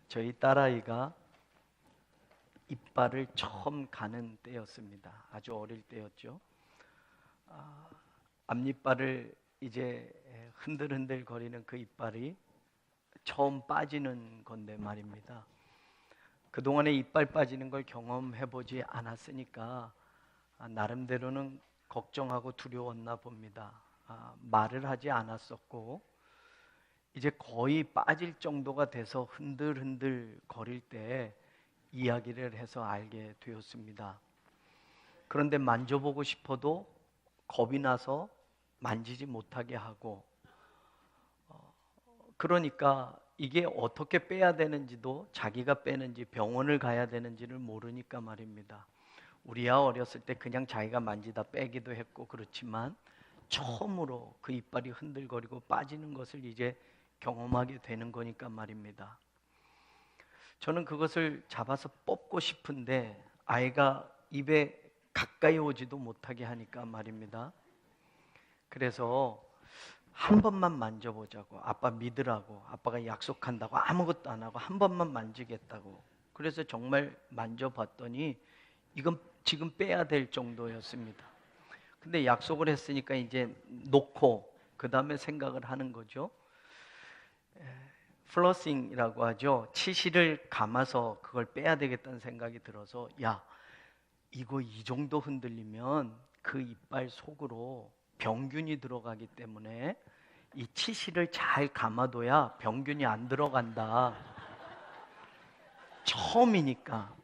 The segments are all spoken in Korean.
저희 딸아이가 이빨을 처음 가는 때였습니다. 아주 어릴 때였죠. 앞니빨을 이제 흔들흔들 거리는 그 이빨이 처음 빠지는 건데 말입니다. 그동안에 이빨 빠지는 걸 경험해보지 않았으니까 나름대로는 걱정하고 두려웠나 봅니다. 말을 하지 않았었고 이제 거의 빠질 정도가 돼서 흔들흔들 거릴 때 이야기를 해서 알게 되었습니다. 그런데 만져보고 싶어도 겁이 나서 만지지 못하게 하고, 그러니까 이게 어떻게 빼야 되는지도 자기가 빼는지 병원을 가야 되는지를 모르니까 말입니다. 우리야 어렸을 때 그냥 자기가 만지다 빼기도 했고 그렇지만 처음으로 그 이빨이 흔들거리고 빠지는 것을 이제 경험하게 되는 거니까 말입니다. 저는 그것을 잡아서 뽑고 싶은데 아이가 입에 가까이 오지도 못하게 하니까 말입니다. 그래서 한 번만 만져보자고, 아빠 믿으라고, 아빠가 약속한다고 아무것도 안 하고 한 번만 만지겠다고. 그래서 정말 만져봤더니 이건 지금 빼야 될 정도였습니다. 근데 약속을 했으니까 이제 놓고 그 다음에 생각을 하는 거죠. 플러싱이라고 하죠. 치실을 감아서 그걸 빼야 되겠다는 생각이 들어서, 야, 이거 이 정도 흔들리면 그 이빨 속으로 병균이 들어가기 때문에 이 치실을 잘 감아둬야 병균이 안 들어간다. 처음이니까.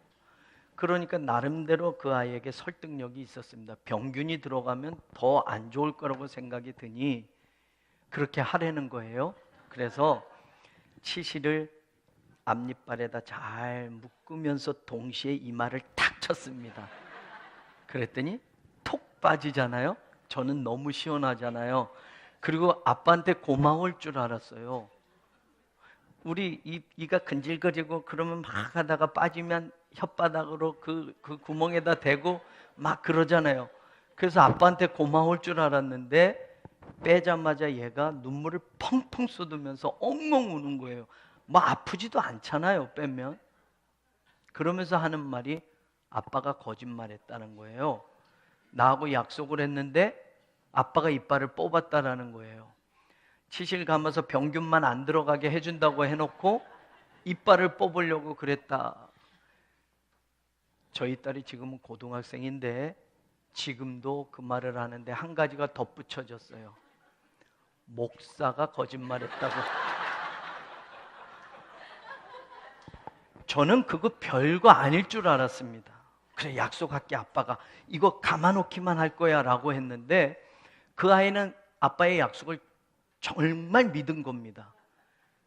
그러니까 나름대로 그 아이에게 설득력이 있었습니다. 병균이 들어가면 더 안 좋을 거라고 생각이 드니 그렇게 하려는 거예요. 그래서 치실을 앞니빨에다 잘 묶으면서 동시에 이마를 탁 쳤습니다. 그랬더니 톡 빠지잖아요. 저는 너무 시원하잖아요. 그리고 아빠한테 고마울 줄 알았어요. 우리 이가 근질거리고 그러면 막 하다가 빠지면 혓바닥으로 그 구멍에다 대고 막 그러잖아요. 그래서 아빠한테 고마울 줄 알았는데 빼자마자 얘가 눈물을 펑펑 쏟으면서 엉엉 우는 거예요. 뭐 아프지도 않잖아요, 빼면. 그러면서 하는 말이 아빠가 거짓말했다는 거예요. 나하고 약속을 했는데 아빠가 이빨을 뽑았다라는 거예요. 치실 감아서 병균만 안 들어가게 해준다고 해놓고 이빨을 뽑으려고 그랬다. 저희 딸이 지금은 고등학생인데 지금도 그 말을 하는데 한 가지가 덧붙여졌어요. 목사가 거짓말했다고. 저는 그거 별거 아닐 줄 알았습니다. 그래, 약속할게. 아빠가 이거 감아놓기만 할 거야 라고 했는데 그 아이는 아빠의 약속을 정말 믿은 겁니다.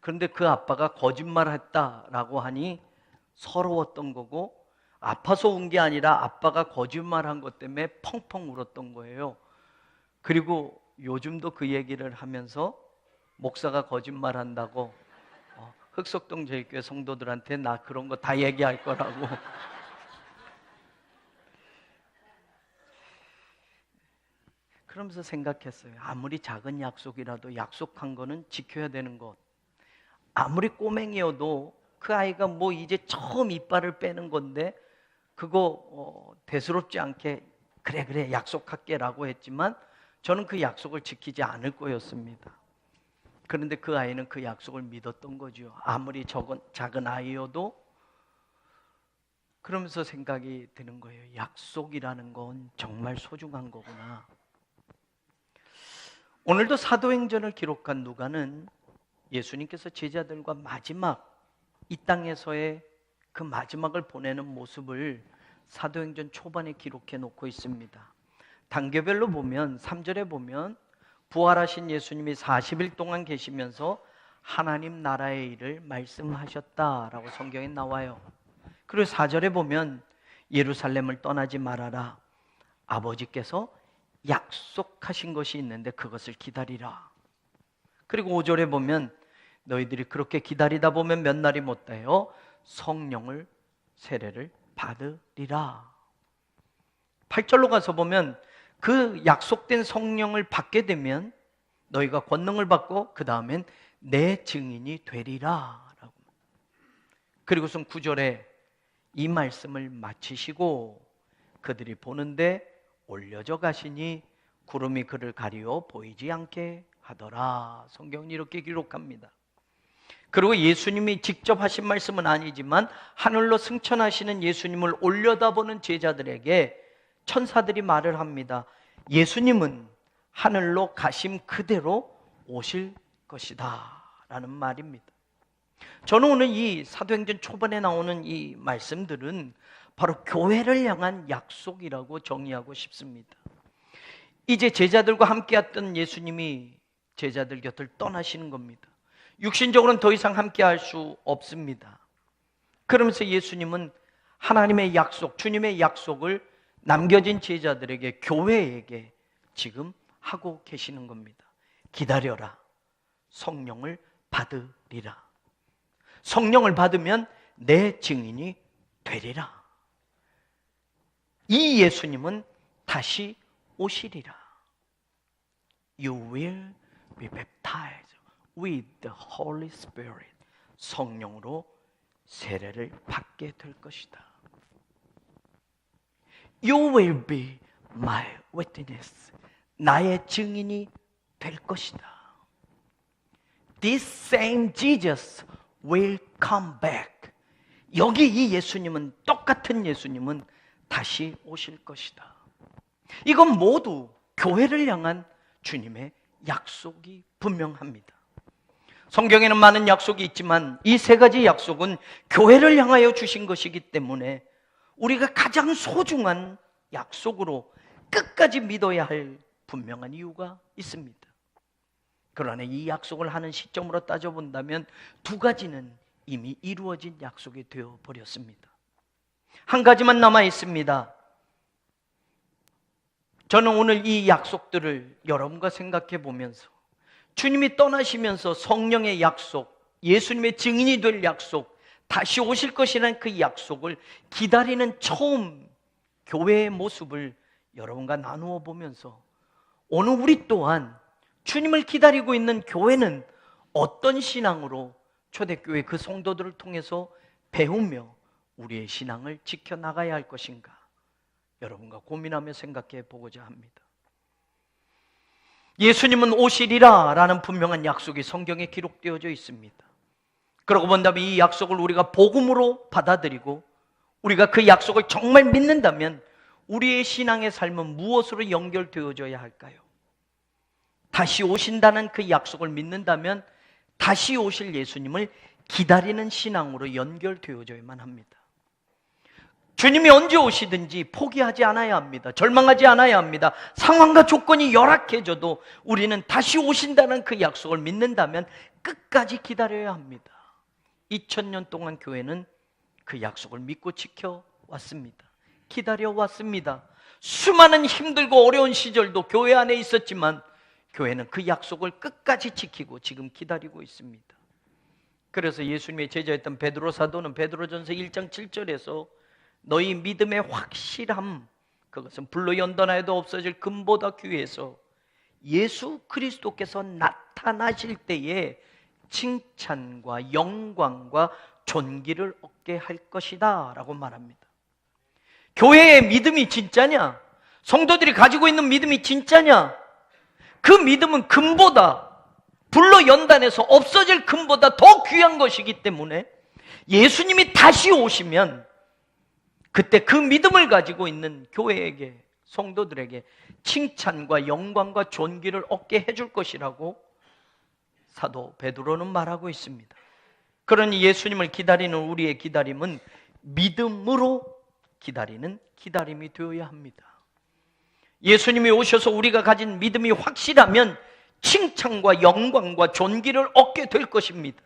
그런데 그 아빠가 거짓말했다라고 하니 서러웠던 거고, 아파서 운 게 아니라 아빠가 거짓말한 것 때문에 펑펑 울었던 거예요. 그리고 요즘도 그 얘기를 하면서 목사가 거짓말한다고 흑석동 제일교회 성도들한테 나 그런 거 다 얘기할 거라고. 그러면서 생각했어요. 아무리 작은 약속이라도 약속한 거는 지켜야 되는 것. 아무리 꼬맹이여도 그 아이가 뭐 이제 처음 이빨을 빼는 건데 그거 대수롭지 않게 그래 약속할게 라고 했지만 저는 그 약속을 지키지 않을 거였습니다. 그런데 그 아이는 그 약속을 믿었던 거죠. 아무리 작은 아이여도. 그러면서 생각이 드는 거예요. 약속이라는 건 정말 소중한 거구나. 오늘도 사도행전을 기록한 누가는 예수님께서 제자들과 마지막 이 땅에서의 그 마지막을 보내는 모습을 사도행전 초반에 기록해 놓고 있습니다. 단계별로 보면 3절에 보면 부활하신 예수님이 40일 동안 계시면서 하나님 나라의 일을 말씀하셨다라고 성경에 나와요. 그리고 4절에 보면 예루살렘을 떠나지 말아라. 아버지께서 약속하신 것이 있는데 그것을 기다리라. 그리고 5절에 보면 너희들이 그렇게 기다리다 보면 몇 날이 못되어 성령을 세례를 받으리라. 8절로 가서 보면 그 약속된 성령을 받게 되면 너희가 권능을 받고 그 다음엔 내 증인이 되리라 라고. 그리고선 9절에 이 말씀을 마치시고 그들이 보는데 올려져 가시니 구름이 그를 가리워 보이지 않게 하더라. 성경이 이렇게 기록합니다. 그리고 예수님이 직접 하신 말씀은 아니지만 하늘로 승천하시는 예수님을 올려다보는 제자들에게 천사들이 말을 합니다. 예수님은 하늘로 가심 그대로 오실 것이다 라는 말입니다. 저는 오늘 이 사도행전 초반에 나오는 이 말씀들은 바로 교회를 향한 약속이라고 정의하고 싶습니다. 이제 제자들과 함께했던 예수님이 제자들 곁을 떠나시는 겁니다. 육신적으로는 더 이상 함께할 수 없습니다. 그러면서 예수님은 하나님의 약속, 주님의 약속을 남겨진 제자들에게, 교회에게 지금 하고 계시는 겁니다. 기다려라. 성령을 받으리라. 성령을 받으면 내 증인이 되리라. 이 예수님은 다시 오시리라. You will be baptized with the Holy Spirit. 성령으로 세례를 받게 될 것이다. You will be my witness. 나의 증인이 될 것이다. This same Jesus will come back. 여기 이 예수님은, 똑같은 예수님은 다시 오실 것이다. 이건 모두 교회를 향한 주님의 약속이 분명합니다. 성경에는 많은 약속이 있지만 이 세 가지 약속은 교회를 향하여 주신 것이기 때문에 우리가 가장 소중한 약속으로 끝까지 믿어야 할 분명한 이유가 있습니다. 그러나 이 약속을 하는 시점으로 따져본다면 두 가지는 이미 이루어진 약속이 되어버렸습니다. 한 가지만 남아 있습니다. 저는 오늘 이 약속들을 여러분과 생각해 보면서 주님이 떠나시면서 성령의 약속, 예수님의 증인이 될 약속, 다시 오실 것이라는 그 약속을 기다리는 처음 교회의 모습을 여러분과 나누어 보면서 오늘 우리 또한 주님을 기다리고 있는 교회는 어떤 신앙으로 초대교회 그 성도들을 통해서 배우며 우리의 신앙을 지켜나가야 할 것인가 여러분과 고민하며 생각해 보고자 합니다. 예수님은 오시리라 라는 분명한 약속이 성경에 기록되어져 있습니다. 그러고 본다면 이 약속을 우리가 복음으로 받아들이고 우리가 그 약속을 정말 믿는다면 우리의 신앙의 삶은 무엇으로 연결되어져야 할까요? 다시 오신다는 그 약속을 믿는다면 다시 오실 예수님을 기다리는 신앙으로 연결되어져야만 합니다. 주님이 언제 오시든지 포기하지 않아야 합니다. 절망하지 않아야 합니다. 상황과 조건이 열악해져도 우리는 다시 오신다는 그 약속을 믿는다면 끝까지 기다려야 합니다. 2000년 동안 교회는 그 약속을 믿고 지켜왔습니다. 기다려왔습니다. 수많은 힘들고 어려운 시절도 교회 안에 있었지만 교회는 그 약속을 끝까지 지키고 지금 기다리고 있습니다. 그래서 예수님의 제자였던 베드로 사도는 베드로전서 1장 7절에서 너희 믿음의 확실함, 그것은 불로 연단하여도 없어질 금보다 귀해서 예수 그리스도께서 나타나실 때에 칭찬과 영광과 존귀를 얻게 할 것이다 라고 말합니다. 교회의 믿음이 진짜냐? 성도들이 가지고 있는 믿음이 진짜냐? 그 믿음은 금보다, 불로 연단해서 없어질 금보다 더 귀한 것이기 때문에 예수님이 다시 오시면 그때 그 믿음을 가지고 있는 교회에게, 성도들에게 칭찬과 영광과 존귀를 얻게 해줄 것이라고 사도 베드로는 말하고 있습니다. 그러니 예수님을 기다리는 우리의 기다림은 믿음으로 기다리는 기다림이 되어야 합니다. 예수님이 오셔서 우리가 가진 믿음이 확실하면 칭찬과 영광과 존귀를 얻게 될 것입니다.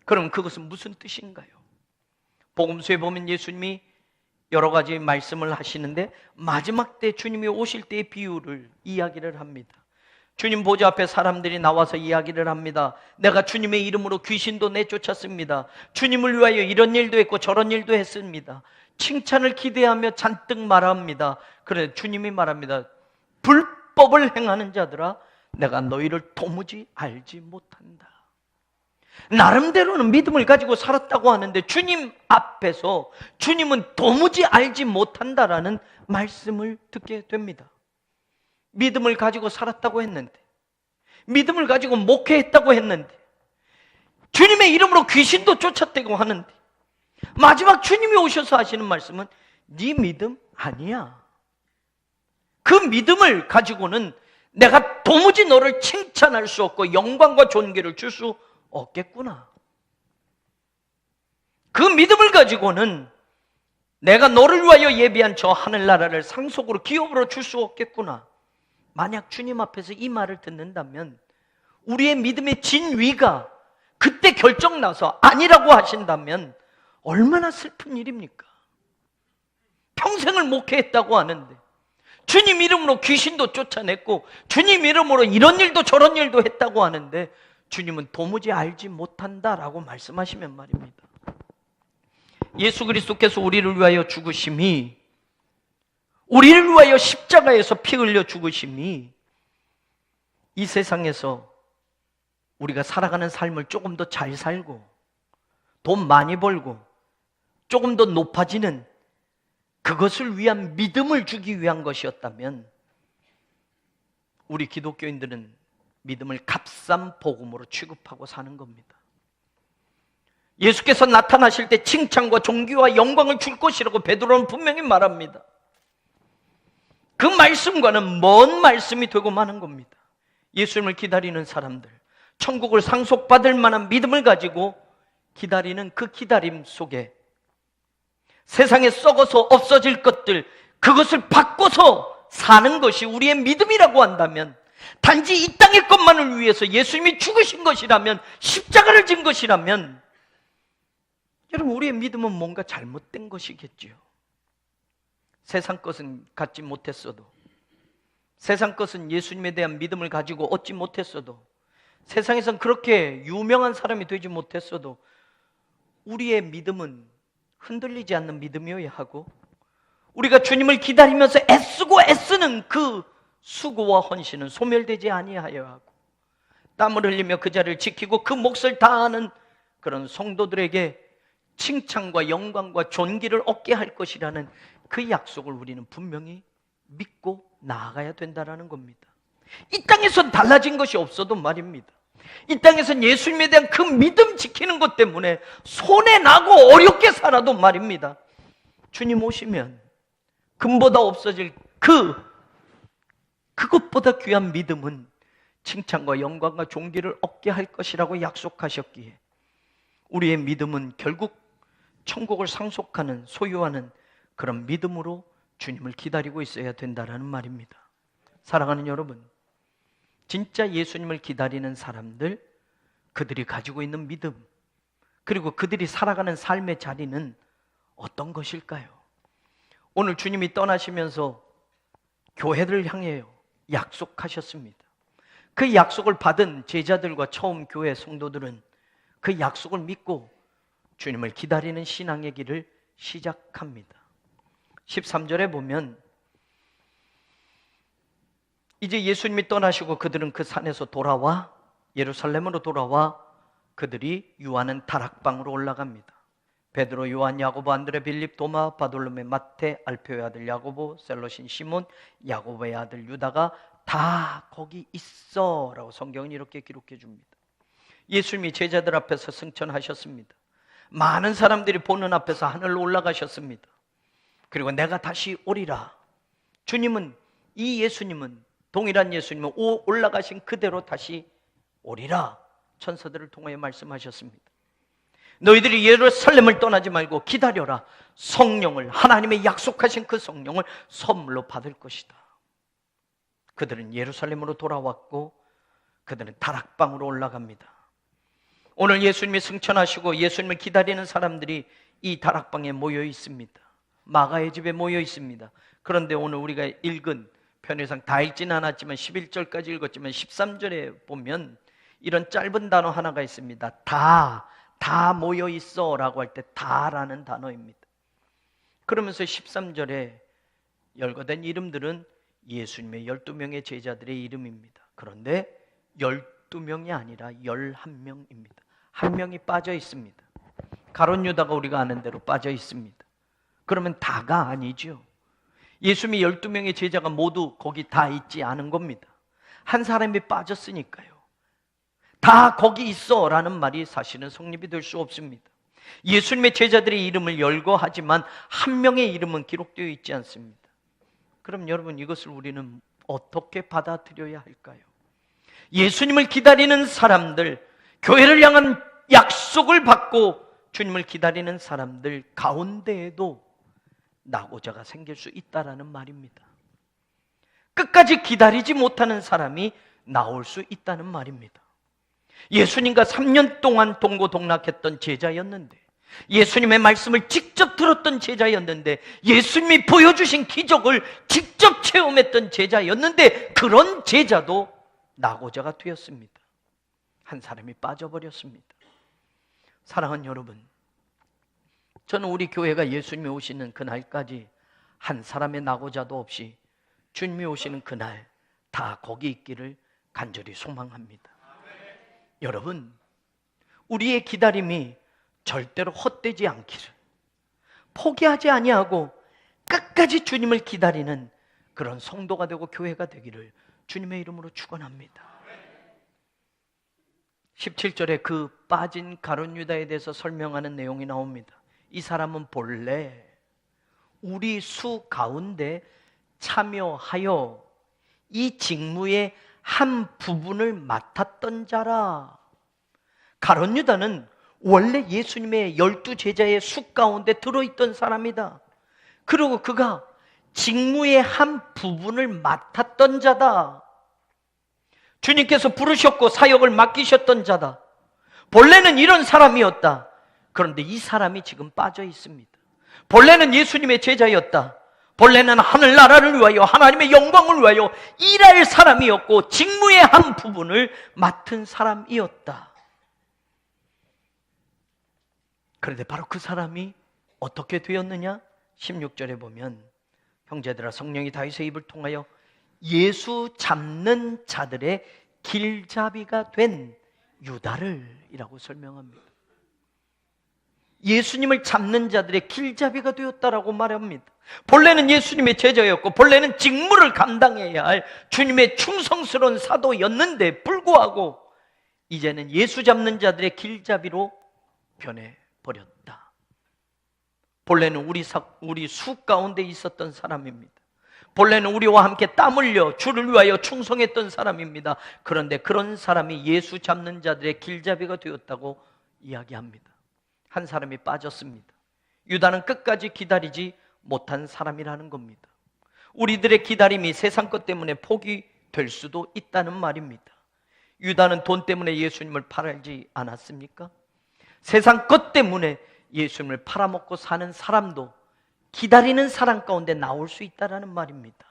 그럼 그것은 무슨 뜻인가요? 복음서에 보면 예수님이 여러 가지 말씀을 하시는데 마지막 때 주님이 오실 때의 비유를 이야기를 합니다. 주님 보좌 앞에 사람들이 나와서 이야기를 합니다. 내가 주님의 이름으로 귀신도 내쫓았습니다. 주님을 위하여 이런 일도 했고 저런 일도 했습니다. 칭찬을 기대하며 잔뜩 말합니다. 그래 주님이 말합니다. 불법을 행하는 자들아, 내가 너희를 도무지 알지 못한다. 나름대로는 믿음을 가지고 살았다고 하는데 주님 앞에서 주님은 도무지 알지 못한다라는 말씀을 듣게 됩니다. 믿음을 가지고 살았다고 했는데, 믿음을 가지고 목회했다고 했는데, 주님의 이름으로 귀신도 쫓았다고 하는데, 마지막 주님이 오셔서 하시는 말씀은 네 믿음 아니야. 그 믿음을 가지고는 내가 도무지 너를 칭찬할 수 없고 영광과 존귀를 줄 수 없겠구나. 그 믿음을 가지고는 내가 너를 위하여 예비한 저 하늘나라를 상속으로 기업으로 줄 수 없겠구나. 만약 주님 앞에서 이 말을 듣는다면 우리의 믿음의 진위가 그때 결정나서 아니라고 하신다면 얼마나 슬픈 일입니까? 평생을 목회했다고 하는데, 주님 이름으로 귀신도 쫓아냈고 주님 이름으로 이런 일도 저런 일도 했다고 하는데 주님은 도무지 알지 못한다라고 말씀하시면 말입니다. 예수 그리스도께서 우리를 위하여 죽으심이, 우리를 위하여 십자가에서 피 흘려 죽으심이 이 세상에서 우리가 살아가는 삶을 조금 더 잘 살고 돈 많이 벌고 조금 더 높아지는 그것을 위한 믿음을 주기 위한 것이었다면 우리 기독교인들은 믿음을 값싼 복음으로 취급하고 사는 겁니다. 예수께서 나타나실 때 칭찬과 존귀와 영광을 줄 것이라고 베드로는 분명히 말합니다. 그 말씀과는 먼 말씀이 되고 마는 겁니다. 예수님을 기다리는 사람들, 천국을 상속받을 만한 믿음을 가지고 기다리는 그 기다림 속에 세상에 썩어서 없어질 것들, 그것을 바꿔서 사는 것이 우리의 믿음이라고 한다면, 단지 이 땅의 것만을 위해서 예수님이 죽으신 것이라면, 십자가를 진 것이라면 여러분, 우리의 믿음은 뭔가 잘못된 것이겠지요. 세상 것은 갖지 못했어도, 세상 것은 예수님에 대한 믿음을 가지고 얻지 못했어도, 세상에선 그렇게 유명한 사람이 되지 못했어도 우리의 믿음은 흔들리지 않는 믿음이어야 하고, 우리가 주님을 기다리면서 애쓰고 애쓰는 그 수고와 헌신은 소멸되지 아니하여야 하고, 땀을 흘리며 그 자리를 지키고 그 몫을 다하는 그런 성도들에게 칭찬과 영광과 존귀를 얻게 할 것이라는 그 약속을 우리는 분명히 믿고 나아가야 된다는 겁니다. 이 땅에선 달라진 것이 없어도 말입니다. 이 땅에선 예수님에 대한 그 믿음 지키는 것 때문에 손해나고 어렵게 살아도 말입니다, 주님 오시면 금보다 없어질 그것보다 귀한 믿음은 칭찬과 영광과 존귀를 얻게 할 것이라고 약속하셨기에 우리의 믿음은 결국 천국을 상속하는, 소유하는 그런 믿음으로 주님을 기다리고 있어야 된다는 말입니다. 사랑하는 여러분, 진짜 예수님을 기다리는 사람들, 그들이 가지고 있는 믿음, 그리고 그들이 살아가는 삶의 자리는 어떤 것일까요? 오늘 주님이 떠나시면서 교회를 향해 약속하셨습니다. 그 약속을 받은 제자들과 처음 교회 성도들은 그 약속을 믿고 주님을 기다리는 신앙의 길을 시작합니다. 13절에 보면 이제 예수님이 떠나시고 그들은 그 산에서 돌아와 예루살렘으로 돌아와 그들이 유하는 다락방으로 올라갑니다. 베드로, 요한, 야고보, 안드레, 빌립, 도마, 바돌로메, 마태, 알페오의 아들 야고보, 셀롯인 시몬, 야고보의 아들 유다가 다 거기 있어 라고 성경은 이렇게 기록해 줍니다. 예수님이 제자들 앞에서 승천하셨습니다. 많은 사람들이 보는 앞에서 하늘로 올라가셨습니다. 그리고 내가 다시 오리라. 주님은, 이 예수님은, 동일한 예수님은 올라가신 그대로 다시 오리라 천사들을 통하여 말씀하셨습니다. 너희들이 예루살렘을 떠나지 말고 기다려라. 성령을, 하나님의 약속하신 그 성령을 선물로 받을 것이다. 그들은 예루살렘으로 돌아왔고 그들은 다락방으로 올라갑니다. 오늘 예수님이 승천하시고 예수님을 기다리는 사람들이 이 다락방에 모여 있습니다. 마가의 집에 모여 있습니다. 그런데 오늘 우리가 읽은 편의상 다 읽지는 않았지만 11절까지 읽었지만 13절에 보면 이런 짧은 단어 하나가 있습니다. 다 모여 있어 라고 할 때 다라는 단어입니다. 그러면서 13절에 열거된 이름들은 예수님의 12명의 제자들의 이름입니다. 그런데 12명이 아니라 11명입니다. 한 명이 빠져 있습니다. 가룟 유다가 우리가 아는 대로 빠져 있습니다. 그러면 다가 아니죠. 예수님이 12명의 제자가 모두 거기 다 있지 않은 겁니다. 한 사람이 빠졌으니까요. 다 거기 있어 라는 말이 사실은 성립이 될 수 없습니다. 예수님의 제자들의 이름을 열거하지만 한 명의 이름은 기록되어 있지 않습니다. 그럼 여러분, 이것을 우리는 어떻게 받아들여야 할까요? 예수님을 기다리는 사람들, 교회를 향한 약속을 받고 주님을 기다리는 사람들 가운데에도 낙오자가 생길 수 있다라는 말입니다. 끝까지 기다리지 못하는 사람이 나올 수 있다는 말입니다. 예수님과 3년 동안 동고동락했던 제자였는데, 예수님의 말씀을 직접 들었던 제자였는데, 예수님이 보여주신 기적을 직접 체험했던 제자였는데, 그런 제자도 낙오자가 되었습니다. 한 사람이 빠져버렸습니다. 사랑하는 여러분, 저는 우리 교회가 예수님이 오시는 그날까지 한 사람의 낙오자도 없이 주님이 오시는 그날 다 거기 있기를 간절히 소망합니다. 여러분, 우리의 기다림이 절대로 헛되지 않기를, 포기하지 아니하고 끝까지 주님을 기다리는 그런 성도가 되고 교회가 되기를 주님의 이름으로 축원합니다. 17절에 그 빠진 가룟 유다에 대해서 설명하는 내용이 나옵니다. 이 사람은 본래 우리 수 가운데 참여하여 이 직무의 한 부분을 맡았던 자라. 가룟 유다는 원래 예수님의 12제자의 수 가운데 들어있던 사람이다. 그리고 그가 직무의 한 부분을 맡았던 자다. 주님께서 부르셨고 사역을 맡기셨던 자다. 본래는 이런 사람이었다. 그런데 이 사람이 지금 빠져 있습니다. 본래는 예수님의 제자였다. 본래는 하늘나라를 위하여, 하나님의 영광을 위하여 일할 사람이었고 직무의 한 부분을 맡은 사람이었다. 그런데 바로 그 사람이 어떻게 되었느냐? 16절에 보면, 형제들아, 성령이 다윗의 입을 통하여 예수 잡는 자들의 길잡이가 된 유다를 이라고 설명합니다. 예수님을 잡는 자들의 길잡이가 되었다라고 말합니다. 본래는 예수님의 제자였고 본래는 직무를 감당해야 할 주님의 충성스러운 사도였는데 불구하고 이제는 예수 잡는 자들의 길잡이로 변해버렸다. 본래는 우리 수 가운데 있었던 사람입니다. 본래는 우리와 함께 땀 흘려 주를 위하여 충성했던 사람입니다. 그런데 그런 사람이 예수 잡는 자들의 길잡이가 되었다고 이야기합니다. 한 사람이 빠졌습니다. 유다는 끝까지 기다리지 못한 사람이라는 겁니다. 우리들의 기다림이 세상 것 때문에 포기될 수도 있다는 말입니다. 유다는 돈 때문에 예수님을 팔지 않았습니까? 세상 것 때문에 예수님을 팔아먹고 사는 사람도 기다리는 사람 가운데 나올 수 있다는 말입니다.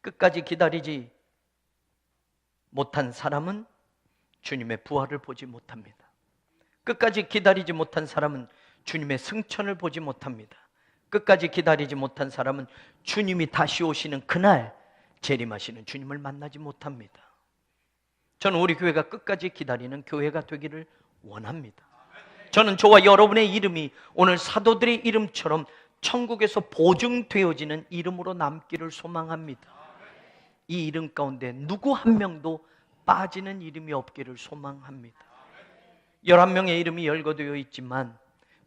끝까지 기다리지 못한 사람은 주님의 부활을 보지 못합니다. 끝까지 기다리지 못한 사람은 주님의 승천을 보지 못합니다. 끝까지 기다리지 못한 사람은 주님이 다시 오시는 그날 재림하시는 주님을 만나지 못합니다. 저는 우리 교회가 끝까지 기다리는 교회가 되기를 원합니다. 저는 저와 여러분의 이름이 오늘 사도들의 이름처럼 천국에서 보증되어지는 이름으로 남기를 소망합니다. 이 이름 가운데 누구 한 명도 빠지는 이름이 없기를 소망합니다. 11명의 이름이 열거되어 있지만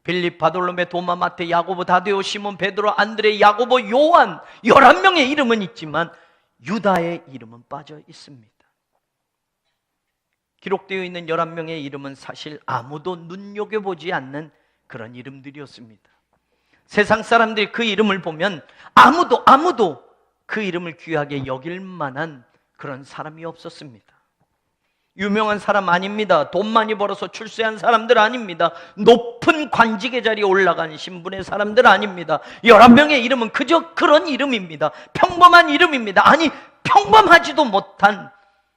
빌립, 바돌로메, 도마, 마테, 야고보, 다데오, 시몬, 베드로, 안드레, 야고보, 요한 11명의 이름은 있지만 유다의 이름은 빠져 있습니다. 기록되어 있는 11명의 이름은 사실 아무도 눈여겨보지 않는 그런 이름들이었습니다. 세상 사람들이 그 이름을 보면 아무도 그 이름을 귀하게 여길 만한 그런 사람이 없었습니다. 유명한 사람 아닙니다. 돈 많이 벌어서 출세한 사람들 아닙니다. 높은 관직의 자리에 올라간 신분의 사람들 아닙니다. 11명의 이름은 그저 그런 이름입니다. 평범한 이름입니다. 아니, 평범하지도 못한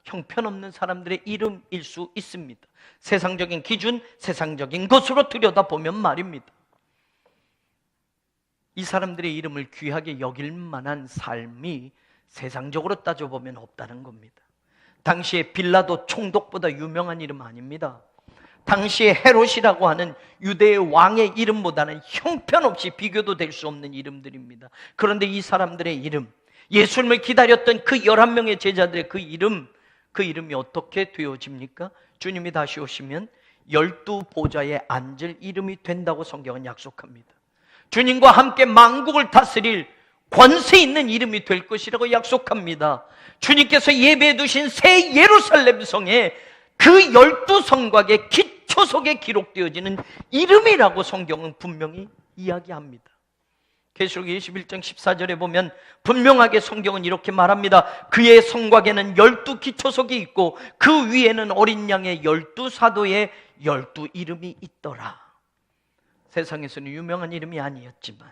형편없는 사람들의 이름일 수 있습니다. 세상적인 기준, 세상적인 것으로 들여다보면 말입니다. 이 사람들의 이름을 귀하게 여길 만한 삶이 세상적으로 따져보면 없다는 겁니다. 당시에 빌라도 총독보다 유명한 이름 아닙니다. 당시에 헤롯이라고 하는 유대의 왕의 이름보다는 형편없이 비교도 될 수 없는 이름들입니다. 그런데 이 사람들의 이름, 예수님을 기다렸던 그 11명의 제자들의 그 이름이 어떻게 되어집니까? 주님이 다시 오시면 12보좌에 앉을 이름이 된다고 성경은 약속합니다. 주님과 함께 만국을 다스릴 권세 있는 이름이 될 것이라고 약속합니다. 주님께서 예배해 두신 새 예루살렘 성에 그 12성곽의 기초 속에 기록되어지는 이름이라고 성경은 분명히 이야기합니다. 계시록 21장 14절에 보면 분명하게 성경은 이렇게 말합니다. 그의 성곽에는 12기초석이 있고 그 위에는 어린 양의 12사도의 12 이름이 있더라. 세상에서는 유명한 이름이 아니었지만,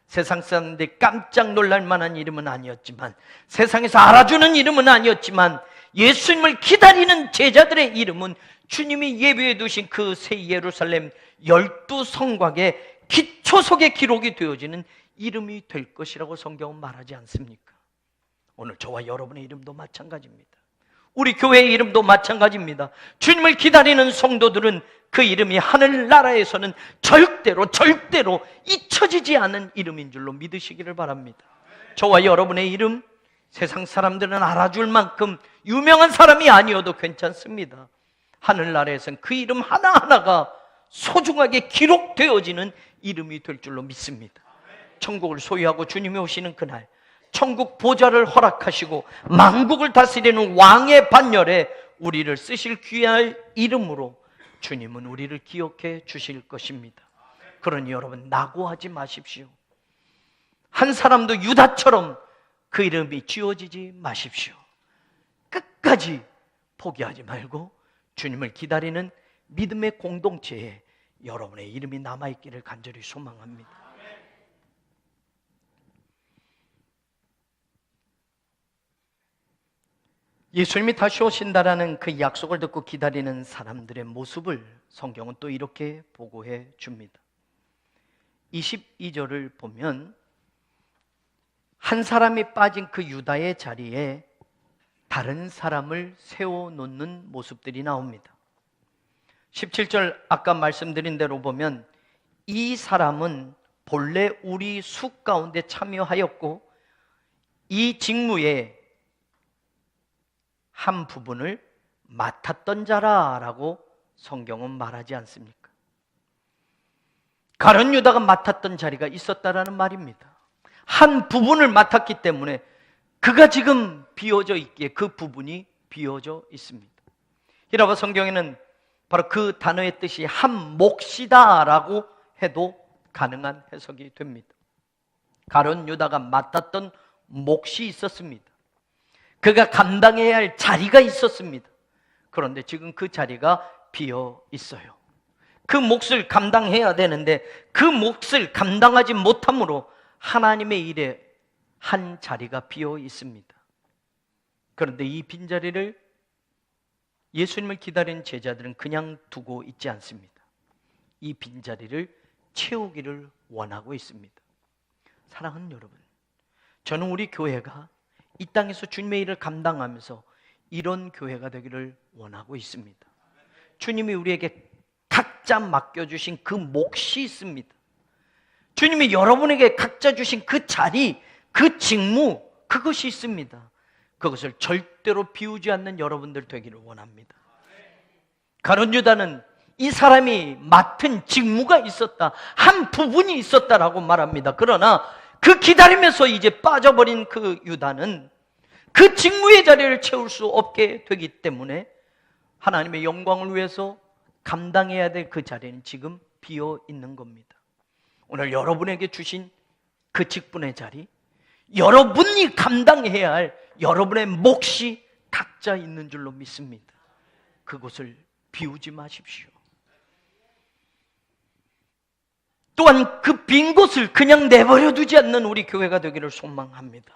세상 사람들이 깜짝 놀랄 만한 이름은 아니었지만, 세상에서 알아주는 이름은 아니었지만, 예수님을 기다리는 제자들의 이름은 주님이 예비해 두신 그 새 예루살렘 12성곽의 기초 속에 기록이 되어지는 이름이 될 것이라고 성경은 말하지 않습니까? 오늘 저와 여러분의 이름도 마찬가지입니다. 우리 교회의 이름도 마찬가지입니다. 주님을 기다리는 성도들은 그 이름이 하늘나라에서는 절대로 잊혀지지 않은 이름인 줄로 믿으시기를 바랍니다. 저와 여러분의 이름, 세상 사람들은 알아줄 만큼 유명한 사람이 아니어도 괜찮습니다. 하늘나라에서는 그 이름 하나하나가 소중하게 기록되어지는 이름이 될 줄로 믿습니다. 천국을 소유하고 주님이 오시는 그날, 천국 보좌를 허락하시고 만국을 다스리는 왕의 반열에 우리를 쓰실 귀한 이름으로 주님은 우리를 기억해 주실 것입니다. 그러니 여러분, 낙오하지 마십시오. 한 사람도 유다처럼 그 이름이 지워지지 마십시오. 끝까지 포기하지 말고 주님을 기다리는 믿음의 공동체에 여러분의 이름이 남아있기를 간절히 소망합니다. 예수님이 다시 오신다라는 그 약속을 듣고 기다리는 사람들의 모습을 성경은 또 이렇게 보고해 줍니다. 22절을 보면 한 사람이 빠진 그 유다의 자리에 다른 사람을 세워놓는 모습들이 나옵니다. 17절 아까 말씀드린 대로 보면 이 사람은 본래 우리 수 가운데 참여하였고 이 직무에 한 부분을 맡았던 자라라고 성경은 말하지 않습니까? 가룟 유다가 맡았던 자리가 있었다라는 말입니다. 한 부분을 맡았기 때문에 그가 지금 비어져 있기에 그 부분이 비어져 있습니다. 히라보 성경에는 바로 그 단어의 뜻이 한 몫이다라고 해도 가능한 해석이 됩니다. 가룟 유다가 맡았던 몫이 있었습니다. 그가 감당해야 할 자리가 있었습니다. 그런데 지금 그 자리가 비어 있어요. 그 몫을 감당해야 되는데 그 몫을 감당하지 못함으로 하나님의 일에 한 자리가 비어 있습니다. 그런데 이 빈자리를 예수님을 기다리는 제자들은 그냥 두고 있지 않습니다. 이 빈자리를 채우기를 원하고 있습니다. 사랑하는 여러분, 저는 우리 교회가 이 땅에서 주님의 일을 감당하면서 이런 교회가 되기를 원하고 있습니다. 주님이 우리에게 각자 맡겨주신 그 몫이 있습니다. 주님이 여러분에게 각자 주신 그 자리, 그 직무, 그것이 있습니다. 그것을 절대로 비우지 않는 여러분들 되기를 원합니다. 가룟 유다는 이 사람이 맡은 직무가 있었다, 한 부분이 있었다라고 말합니다. 그러나 그 기다리면서 이제 빠져버린 그 유다는 그 직무의 자리를 채울 수 없게 되기 때문에 하나님의 영광을 위해서 감당해야 될 그 자리는 지금 비어 있는 겁니다. 오늘 여러분에게 주신 그 직분의 자리, 여러분이 감당해야 할 여러분의 몫이 각자 있는 줄로 믿습니다. 그것을 비우지 마십시오. 또한 그 빈 곳을 그냥 내버려 두지 않는 우리 교회가 되기를 소망합니다.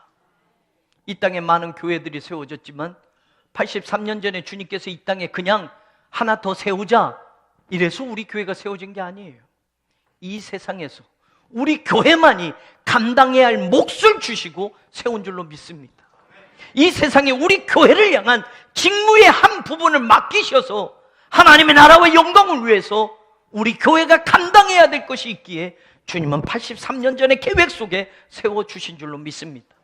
이 땅에 많은 교회들이 세워졌지만 83년 전에 주님께서 이 땅에 그냥 하나 더 세우자 이래서 우리 교회가 세워진 게 아니에요. 이 세상에서 우리 교회만이 감당해야 할 몫을 주시고 세운 줄로 믿습니다. 이 세상에 우리 교회를 향한 직무의 한 부분을 맡기셔서 하나님의 나라와 영광을 위해서 우리 교회가 감당해야 될 것이 있기에 주님은 83년 전에 계획 속에 세워주신 줄로 믿습니다.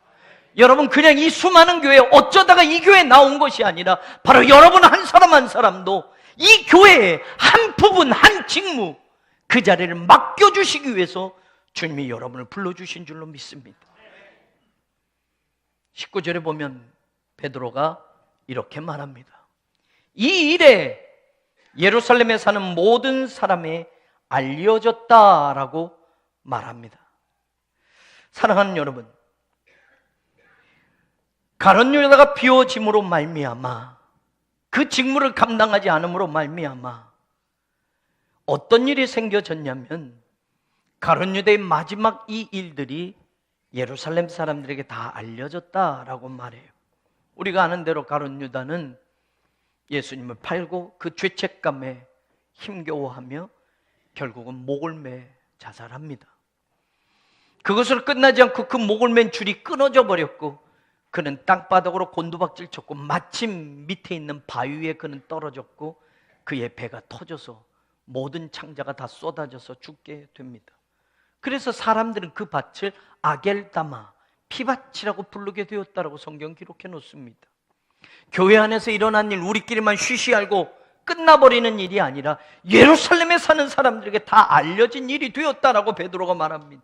여러분, 그냥 이 수많은 교회 어쩌다가 이 교회에 나온 것이 아니라 바로 여러분 한 사람 한 사람도 이 교회의 한 부분, 한 직무, 그 자리를 맡겨주시기 위해서 주님이 여러분을 불러주신 줄로 믿습니다. 19절에 보면 베드로가 이렇게 말합니다. 이 일에 예루살렘에 사는 모든 사람에 알려졌다라고 말합니다. 사랑하는 여러분, 가룟 유다가 비워짐으로 말미암아, 그 직무를 감당하지 않음으로 말미암아 어떤 일이 생겨졌냐면, 가룟 유다의 마지막 이 일들이 예루살렘 사람들에게 다 알려졌다라고 말해요. 우리가 아는 대로 가룟 유다는 예수님을 팔고 그 죄책감에 힘겨워하며 결국은 목을 매 자살합니다. 그것으로 끝나지 않고 그 목을 맨 줄이 끊어져 버렸고, 그는 땅바닥으로 곤두박질 쳤고 마침 밑에 있는 바위 위에 그는 떨어졌고 그의 배가 터져서 모든 창자가 다 쏟아져서 죽게 됩니다. 그래서 사람들은 그 밭을 아겔다마, 피밭이라고 부르게 되었다라고 성경 기록해 놓습니다. 교회 안에서 일어난 일, 우리끼리만 쉬쉬하고 끝나버리는 일이 아니라 예루살렘에 사는 사람들에게 다 알려진 일이 되었다라고 베드로가 말합니다.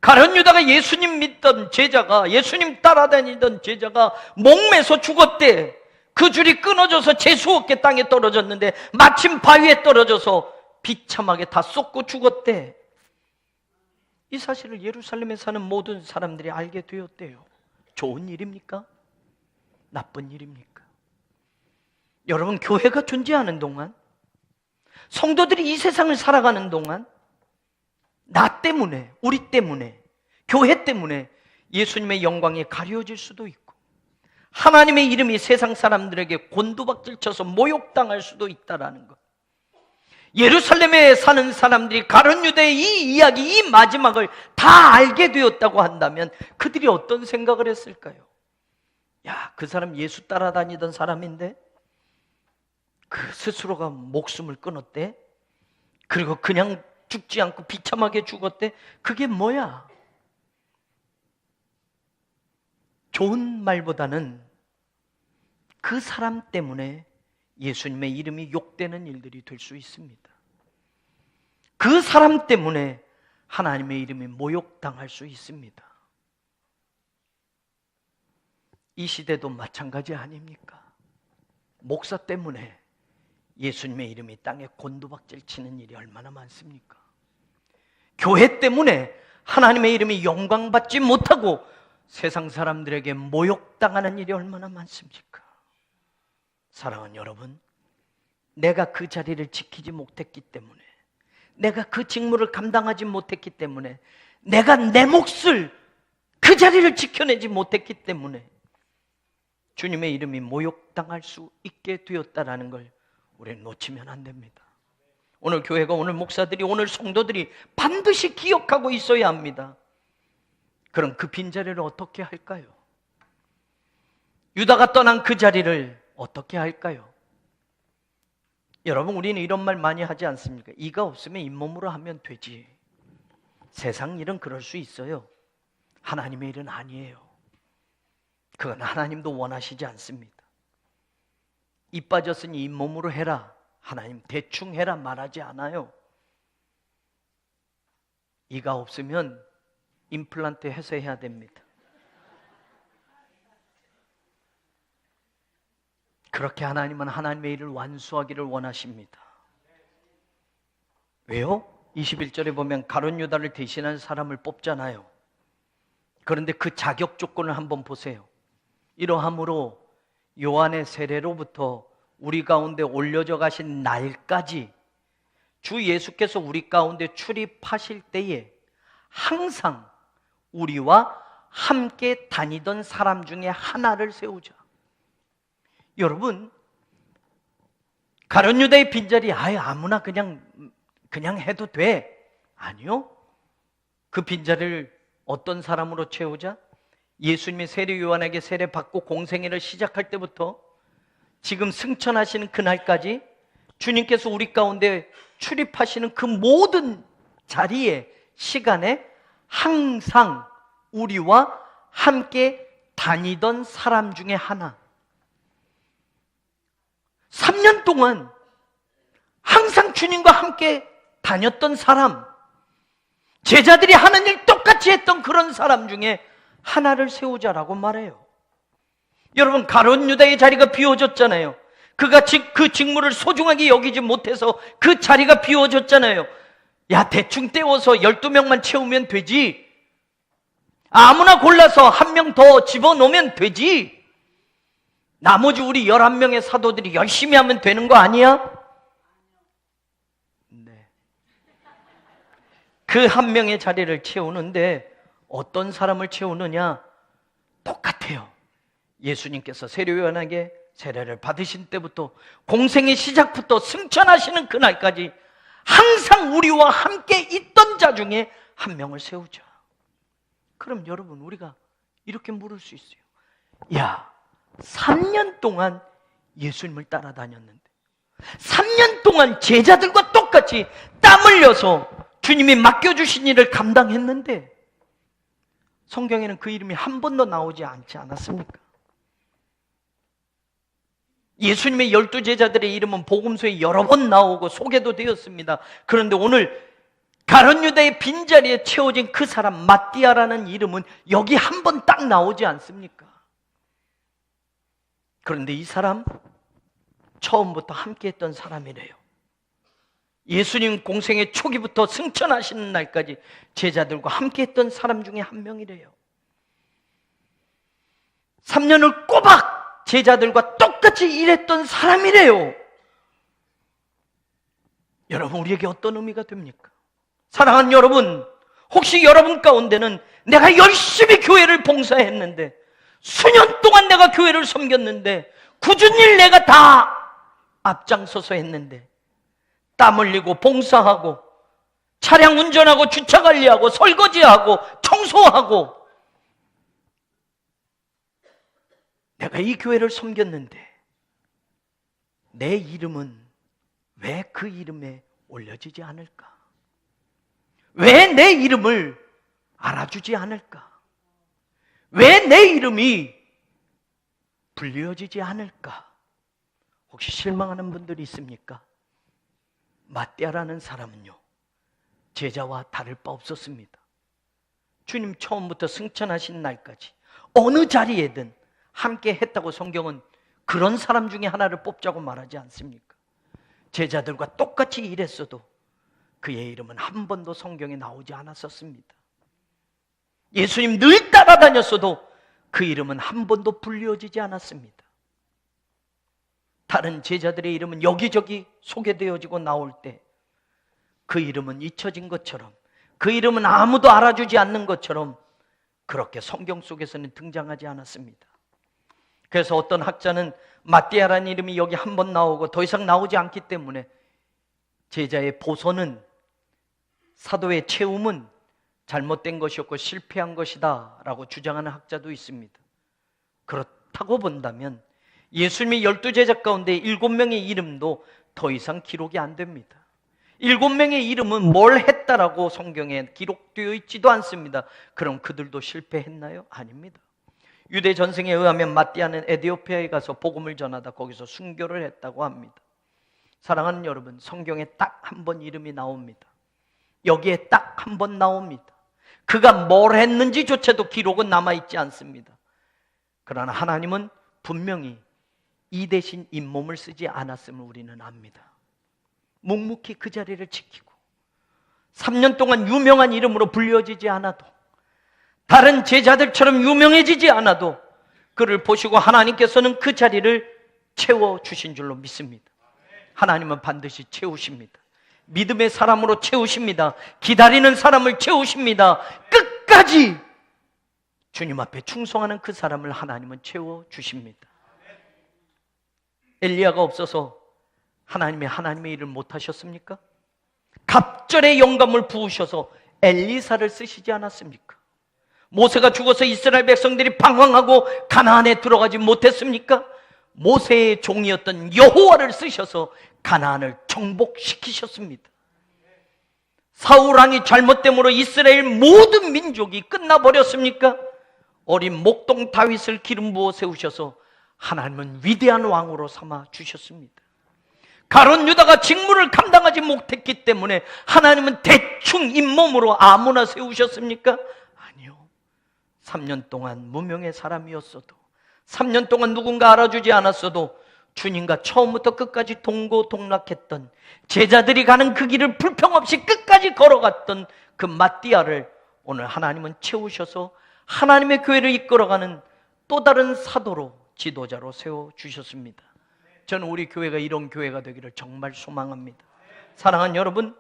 가룟 유다가 예수님 믿던 제자가, 예수님 따라다니던 제자가 목매서 죽었대. 그 줄이 끊어져서 재수없게 땅에 떨어졌는데 마침 바위에 떨어져서 비참하게 다 쏟고 죽었대. 이 사실을 예루살렘에 사는 모든 사람들이 알게 되었대요. 좋은 일입니까? 나쁜 일입니까? 여러분, 교회가 존재하는 동안, 성도들이 이 세상을 살아가는 동안 나 때문에, 우리 때문에, 교회 때문에 예수님의 영광이 가려질 수도 있고, 하나님의 이름이 세상 사람들에게 곤두박질 쳐서 모욕당할 수도 있다라는 것. 예루살렘에 사는 사람들이 가룟 유다의 이 이야기, 이 마지막을 다 알게 되었다고 한다면 그들이 어떤 생각을 했을까요? 야, 그 사람 예수 따라다니던 사람인데 그 스스로가 목숨을 끊었대? 그리고 그냥 죽지 않고 비참하게 죽었대? 그게 뭐야? 좋은 말보다는 그 사람 때문에 예수님의 이름이 욕되는 일들이 될 수 있습니다. 그 사람 때문에 하나님의 이름이 모욕당할 수 있습니다. 이 시대도 마찬가지 아닙니까? 목사 때문에 예수님의 이름이 땅에 곤두박질 치는 일이 얼마나 많습니까? 교회 때문에 하나님의 이름이 영광받지 못하고 세상 사람들에게 모욕당하는 일이 얼마나 많습니까? 사랑하는 여러분, 내가 그 자리를 지키지 못했기 때문에, 내가 그 직무를 감당하지 못했기 때문에, 내가 내 몫을, 그 자리를 지켜내지 못했기 때문에 주님의 이름이 모욕당할 수 있게 되었다라는 걸 우리는 놓치면 안 됩니다. 오늘 교회가, 오늘 목사들이, 오늘 성도들이 반드시 기억하고 있어야 합니다. 그럼 그 빈자리를 어떻게 할까요? 유다가 떠난 그 자리를 어떻게 할까요? 여러분, 우리는 이런 말 많이 하지 않습니까? 이가 없으면 잇몸으로 하면 되지. 세상 일은 그럴 수 있어요. 하나님의 일은 아니에요. 그건 하나님도 원하시지 않습니다. 이 빠졌으니 잇몸으로 해라. 하나님 대충 해라 말하지 않아요. 이가 없으면 임플란트 해서 해야 됩니다. 그렇게 하나님은 하나님의 일을 완수하기를 원하십니다. 왜요? 21절에 보면 가룟 유다를 대신한 사람을 뽑잖아요. 그런데 그 자격 조건을 한번 보세요. 이러함으로 요한의 세례로부터 우리 가운데 올려져 가신 날까지 주 예수께서 우리 가운데 출입하실 때에 항상 우리와 함께 다니던 사람 중에 하나를 세우자. 여러분, 가룟 유다의 빈자리 아무나 그냥 해도 돼? 아니요. 그 빈자리를 어떤 사람으로 채우자? 예수님이 세례 요한에게 세례 받고 공생애를 시작할 때부터 지금 승천하시는 그날까지 주님께서 우리 가운데 출입하시는 그 모든 자리에, 시간에 항상 우리와 함께 다니던 사람 중에 하나. 3년 동안 항상 주님과 함께 다녔던 사람, 제자들이 하는 일 똑같이 했던 그런 사람 중에 하나를 세우자라고 말해요. 여러분, 가룟 유다의 자리가 비워졌잖아요. 그가 그 직무를 소중하게 여기지 못해서 그 자리가 비워졌잖아요. 야, 대충 때워서 12명만 채우면 되지. 아무나 골라서 한 명 더 집어넣으면 되지. 나머지 우리 11명의 사도들이 열심히 하면 되는 거 아니야? 네. 그 한 명의 자리를 채우는데 어떤 사람을 채우느냐? 똑같아요. 예수님께서 세례요한에게 세례를 받으신 때부터 공생의 시작부터 승천하시는 그날까지 항상 우리와 함께 있던 자 중에 한 명을 세우자. 그럼 여러분, 우리가 이렇게 물을 수 있어요. 야, 3년 동안 예수님을 따라다녔는데, 3년 동안 제자들과 똑같이 땀 흘려서 주님이 맡겨주신 일을 감당했는데 성경에는 그 이름이 한 번도 나오지 않지 않았습니까? 예수님의 12제자들의 이름은 복음서에 여러 번 나오고 소개도 되었습니다. 그런데 오늘 가룟 유다의 빈자리에 채워진 그 사람 마띠아라는 이름은 여기 한 번 딱 나오지 않습니까? 그런데 이 사람 처음부터 함께했던 사람이래요. 예수님 공생의 초기부터 승천하시는 날까지 제자들과 함께했던 사람 중에 한 명이래요. 3년을 꼬박 제자들과 똑같이 일했던 사람이래요. 여러분, 우리에게 어떤 의미가 됩니까? 사랑하는 여러분, 혹시 여러분 가운데는 내가 열심히 교회를 봉사했는데, 수년 동안 내가 교회를 섬겼는데, 굳은 일 내가 다 앞장서서 했는데, 땀 흘리고 봉사하고 차량 운전하고 주차 관리하고 설거지하고 청소하고 내가 이 교회를 섬겼는데 내 이름은 왜 그 이름에 올려지지 않을까? 왜 내 이름을 알아주지 않을까? 왜 내 이름이 불려지지 않을까? 혹시 실망하는 분들이 있습니까? 마띠아라는 사람은요, 제자와 다를 바 없었습니다. 주님 처음부터 승천하신 날까지 어느 자리에든 함께 했다고 성경은 그런 사람 중에 하나를 뽑자고 말하지 않습니까? 제자들과 똑같이 일했어도 그의 이름은 한 번도 성경에 나오지 않았었습니다. 예수님 늘 따라다녔어도 그 이름은 한 번도 불려지지 않았습니다. 다른 제자들의 이름은 여기저기 소개되어지고 나올 때 그 이름은 잊혀진 것처럼, 그 이름은 아무도 알아주지 않는 것처럼 그렇게 성경 속에서는 등장하지 않았습니다. 그래서 어떤 학자는 마띠아라는 이름이 여기 한 번 나오고 더 이상 나오지 않기 때문에 제자의 보선은, 사도의 채움은 잘못된 것이었고 실패한 것이다 라고 주장하는 학자도 있습니다. 그렇다고 본다면 예수님의 12제자 가운데 7명의 이름도 더 이상 기록이 안 됩니다. 7명의 이름은 뭘 했다라고 성경에 기록되어 있지도 않습니다. 그럼 그들도 실패했나요? 아닙니다. 유대 전승에 의하면 마띠아는 에디오피아에 가서 복음을 전하다 거기서 순교를 했다고 합니다. 사랑하는 여러분, 성경에 딱 한 번 이름이 나옵니다. 여기에 딱 한 번 나옵니다. 그가 뭘 했는지조차도 기록은 남아있지 않습니다. 그러나 하나님은 분명히 이 대신 잇몸을 쓰지 않았음을 우리는 압니다. 묵묵히 그 자리를 지키고 3년 동안 유명한 이름으로 불려지지 않아도, 다른 제자들처럼 유명해지지 않아도 그를 보시고 하나님께서는 그 자리를 채워주신 줄로 믿습니다. 하나님은 반드시 채우십니다. 믿음의 사람으로 채우십니다. 기다리는 사람을 채우십니다. 끝까지 주님 앞에 충성하는 그 사람을 하나님은 채워주십니다. 엘리야가 없어서 하나님의 일을 못하셨습니까? 갑절의 영감을 부으셔서 엘리사를 쓰시지 않았습니까? 모세가 죽어서 이스라엘 백성들이 방황하고 가나안에 들어가지 못했습니까? 모세의 종이었던 여호와를 쓰셔서 가나안을 정복시키셨습니다. 사울 왕이 잘못됨으로 이스라엘 모든 민족이 끝나버렸습니까? 어린 목동 다윗을 기름 부어 세우셔서 하나님은 위대한 왕으로 삼아 주셨습니다. 가룟 유다가 직무를 감당하지 못했기 때문에 하나님은 대충 잇몸으로 아무나 세우셨습니까? 아니요. 3년 동안 무명의 사람이었어도, 3년 동안 누군가 알아주지 않았어도 주님과 처음부터 끝까지 동고동락했던, 제자들이 가는 그 길을 불평 없이 끝까지 걸어갔던 그 마띠아를 오늘 하나님은 채우셔서 하나님의 교회를 이끌어가는 또 다른 사도로, 지도자로 세워주셨습니다. 저는 우리 교회가 이런 교회가 되기를 정말 소망합니다. 사랑하는 여러분,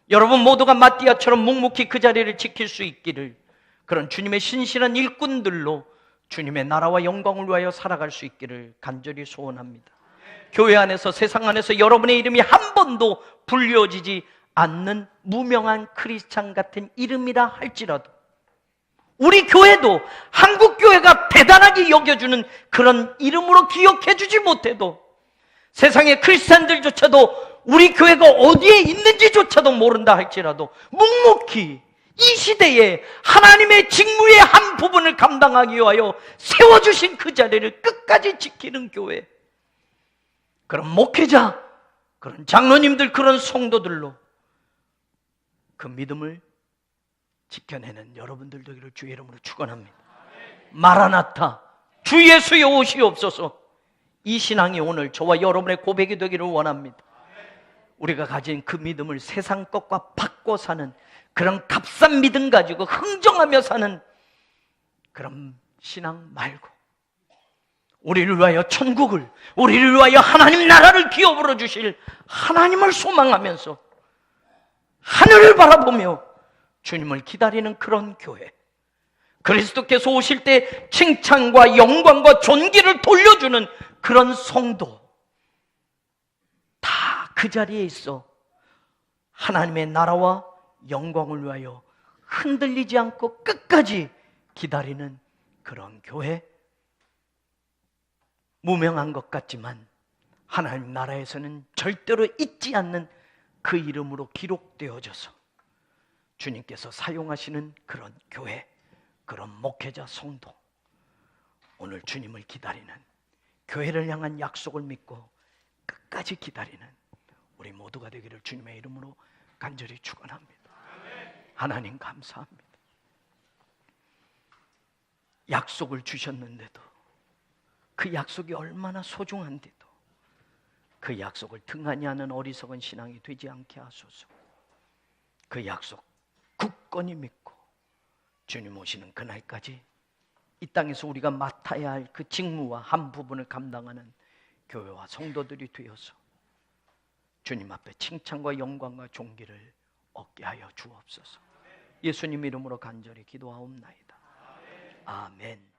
여러분 모두가 마띠아처럼 묵묵히 그 자리를 지킬 수 있기를, 그런 주님의 신실한 일꾼들로 주님의 나라와 영광을 위하여 살아갈 수 있기를 간절히 소원합니다. 교회 안에서, 세상 안에서 여러분의 이름이 한 번도 불려지지 않는 무명한 크리스찬 같은 이름이라 할지라도, 우리 교회도 한국 교회가 대단하게 여겨주는 그런 이름으로 기억해 주지 못해도, 세상의 크리스찬들조차도 우리 교회가 어디에 있는지조차도 모른다 할지라도 묵묵히 이 시대에 하나님의 직무의 한 부분을 감당하기 위하여 세워주신 그 자리를 끝까지 지키는 교회, 그런 목회자, 그런 장로님들, 그런 성도들로 그 믿음을 지켜내는 여러분들 되기를 주의 이름으로 축원합니다. 마라나타, 주 예수의 오시옵소서. 이 신앙이 오늘 저와 여러분의 고백이 되기를 원합니다. 우리가 가진 그 믿음을 세상 것과 바꿔 사는 그런 값싼 믿음 가지고 흥정하며 사는 그런 신앙 말고, 우리를 위하여 천국을, 우리를 위하여 하나님 나라를 기업으로 주실 하나님을 소망하면서 하늘을 바라보며 주님을 기다리는 그런 교회, 그리스도께서 오실 때 칭찬과 영광과 존귀를 돌려주는 그런 성도, 다 그 자리에 있어 하나님의 나라와 영광을 위하여 흔들리지 않고 끝까지 기다리는 그런 교회, 무명한 것 같지만 하나님 나라에서는 절대로 잊지 않는 그 이름으로 기록되어져서 주님께서 사용하시는 그런 교회, 그런 목회자 성도, 오늘 주님을 기다리는, 교회를 향한 약속을 믿고 끝까지 기다리는 우리 모두가 되기를 주님의 이름으로 간절히 축원합니다. 하나님 감사합니다. 약속을 주셨는데도, 그 약속이 얼마나 소중한데도 그 약속을 등한히 하는 어리석은 신앙이 되지 않게 하소서. 그 약속 굳건히 믿고 주님 오시는 그날까지 이 땅에서 우리가 맡아야 할 그 직무와 한 부분을 감당하는 교회와 성도들이 되어서 주님 앞에 칭찬과 영광과 존귀를 얻게 하여 주옵소서. 예수님 이름으로 간절히 기도하옵나이다. 아멘.